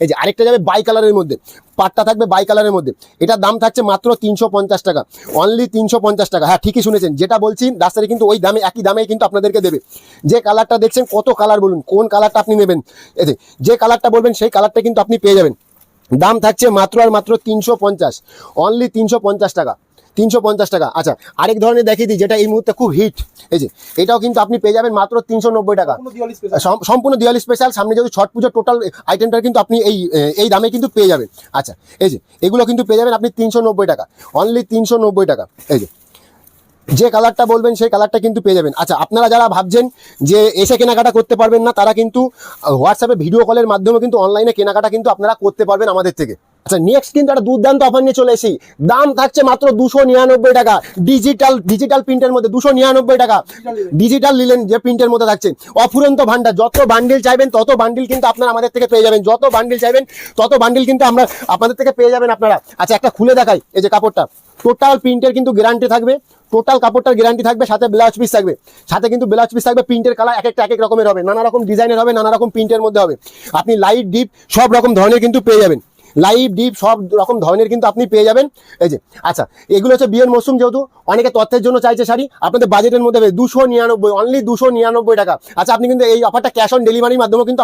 এই যে আরেকটা যাবে বাই কালারের মধ্যে, পাটটা থাকবে বাই কালারের মধ্যে, এটার দাম থাকছে মাত্র 350 টাকা, অনলি 350 টাকা। হ্যাঁ ঠিকই শুনেছেন, যেটা বলছি ডাস্টারে কিন্তু ওই দামে, একই দামে কিন্তু আপনাদেরকে দেবে। যে কালারটা দেখছেন, কত কালার বলুন, কোন কালারটা আপনি নেবেন, এতে যে কালারটা বলবেন সেই কালারটা কিন্তু আপনি পেয়ে যাবেন। দাম থাকছে মাত্র আর মাত্র 350, অনলি 350 টাকা, 350 টাকা। আচ্ছা আরেক ধরনের দেখিয়ে দিই, যেটা এই মুহূর্তে খুব হিট, এই যে এটাও কিন্তু আপনি পেয়ে যাবেন মাত্র 390 টাকা, সম্পূর্ণ দিওয়ালি স্পেশাল। সামনে যদি ছট পুজো, টোটাল আইটেমটা কিন্তু আপনি এই দামে কিন্তু পেয়ে যাবেন। আচ্ছা এই যে এগুলো কিন্তু পেয়ে যাবেন আপনি 390 টাকা, অনলি 390 টাকা। এই যে কালারটা বলবেন সেই কালারটা কিন্তু পেয়ে যাবেন। আচ্ছা আপনারা যারা ভাবছেন যে এসে কেনাকাটা করতে পারবেন না, তারা কিন্তু হোয়াটসঅ্যাপে ভিডিও কলের মাধ্যমে কিন্তু অনলাইনে কেনাকাটা কিন্তু আপনারা করতে পারবেন আমাদের থেকে। আচ্ছা নেক্সট কিন্তু একটা দুর্দান্ত অফার নিয়ে চলে এসেছি, দাম থাকছে মাত্র 299 টাকা, ডিজিটাল প্রিন্টের মধ্যে 299 টাকা, ডিজিটাল লিলেন যে প্রিন্টের মধ্যে থাকছে, অফুরন্ত ভান্ডার। যত বান্ডিল চাইবেন তত বান্ডিল কিন্তু আপনারা আমাদের থেকে পেয়ে যাবেন, যত বান্ডিল চাইবেন তত বান্ডিল কিন্তু আমরা আপনাদের থেকে পেয়ে যাবেন আপনারা। আচ্ছা একটা খুলে দেখাই, এই যে কাপড়টা টোটাল প্রিন্টের কিন্তু গ্যারান্টি থাকবে, টোটাল কাপড়টার গ্যারান্টি থাকবে, সাথে ব্লাউজ পিস থাকবে, সাথে কিন্তু ব্লাউজ পিস থাকবে। প্রিন্টের কালার এক একটা এক এক রকমের হবে, নানা রকম ডিজাইনের হবে, নানা রকম প্রিন্টের মধ্যে হবে। আপনি লাইট ডিপ সব রকম ধরনের কিন্তু পেয়ে যাবেন, লাইভ ডিপ সব রকম ধরনের কিন্তু আপনি পেয়ে যাবেন। এই যে আচ্ছা এগুলো হচ্ছে বিয়ের মৌসুম, যেহেতু অনেকে তথ্যের জন্য চাইছে শাড়ি, আপনাদের বাজেটের মধ্যে 299, অনলি 299 টাকা। আচ্ছা আপনি কিন্তু এই অফারটা ক্যাশ অন ডেলিভারির মাধ্যমে কিন্তু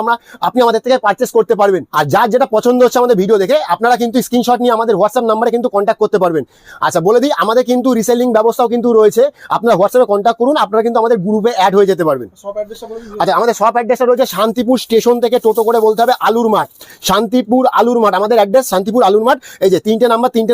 আপনি আমাদের থেকে পারচেস করতে পারবেন। আর যার যেটা পছন্দ হচ্ছে আমাদের ভিডিও দেখে, আপনারা কিন্তু স্ক্রিনশট নিয়ে আমাদের হোয়াটসঅ্যাপ নাম্বারে কিন্তু কন্ট্যাক্ট করতে পারবেন। আচ্ছা বলে দিই, আমাদের কিন্তু রিসেলিং ব্যবস্থাও কিন্তু রয়েছে, আপনারা হোয়াটসঅ্যাপে কন্ট্যাক্ট করুন, আপনারা কিন্তু আমাদের গ্রুপে অ্যাড হয়ে যেতে পারবেন। আচ্ছা আমাদের শপ অ্যাড্রেসটা রয়েছে শান্তিপুর স্টেশন থেকে টোটো করে বলতে হবে আলুর মাঠ, শান্তিপুর আলুর মাঠ আমাদের অ্যাড্রেস, শান্তিপুর আলুর মাঠ। এই যে তিনটে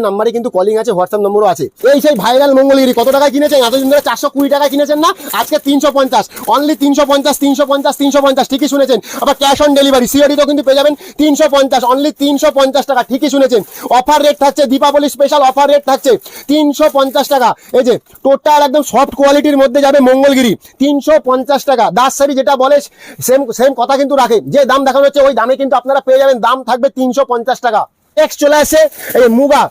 নাম্বারে কিন্তু কলিং আছে, হোয়াটসঅ্যাপ নম্বরও আছে। এই সেই ভাইরাল মঙ্গলগিরি কত টাকায় কিনেছেন, এতদিন ধরে 420 টাকায় কিনেছেন না, আজকে 350, অনলি 350, ঠিকই শুনেছেন। আবার ক্যাশ অন ডেলিভারি সিওডি তো কিন্তু পেয়ে যাবেন 350, অনলি 350 টাকা, ঠিকই শুনেছেন। অফার রেট থাকছে, দীপাবলি স্পেশাল অফার রেট থাকছে 350 টাকা। এই যে টোটাল একদম সফট কোয়ালিটির মধ্যে যাবে মঙ্গলগিরি, 350 টাকা। দাস শাড়ি যেটা বলে সেম কথা কিন্তু রাখে, যে দাম দেখানো হচ্ছে ওই দামে কিন্তু আপনারা পেয়ে যাবেন, দাম থাকবে 350 টাকা। নেক্সট চলে আসে এই মুগা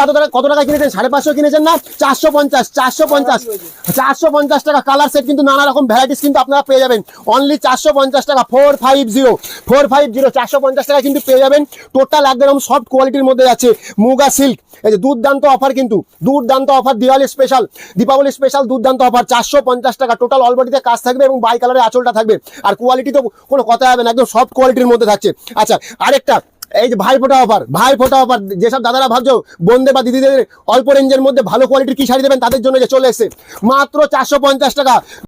তো কত টাকা কিনেছেন, 550 কিনেছেন না, 450 টাকা। কালার সেট কিন্তু নানা রকম ভ্যারাইটিস কিন্তু আপনারা পেয়ে যাবেন, অনলি 450 টাকা, 450 450 টাকা কিন্তু পেয়ে যাবেন। টোটাল একদম সফট কোয়ালিটির মধ্যে যাচ্ছে মুগা সিল্ক। এই যে দুর্দান্ত অফার, কিন্তু দুর্দান্ত offer, Diwali special, Deepavali special দুর্দান্ত অফার, 450 টাকা। টোটাল অল বডিতে কাজ থাকবে এবং বাই কালারের আঁচলটা থাকবে, আর কোয়ালিটি তো কোনো কথা হবে না, একদম সফট কোয়ালিটির মধ্যে থাকছে। আচ্ছা আরেকটা এই যে ভাইফোঁটা অফার, যেসব দাদারা ভাবছো বোনদের বা দিদিদের অল্প রেঞ্জের মধ্যে ভালো কোয়ালিটির কি শাড়ি দেবেন, তাদের জন্য যে চলে এসেছে মাত্র 450 টাকা।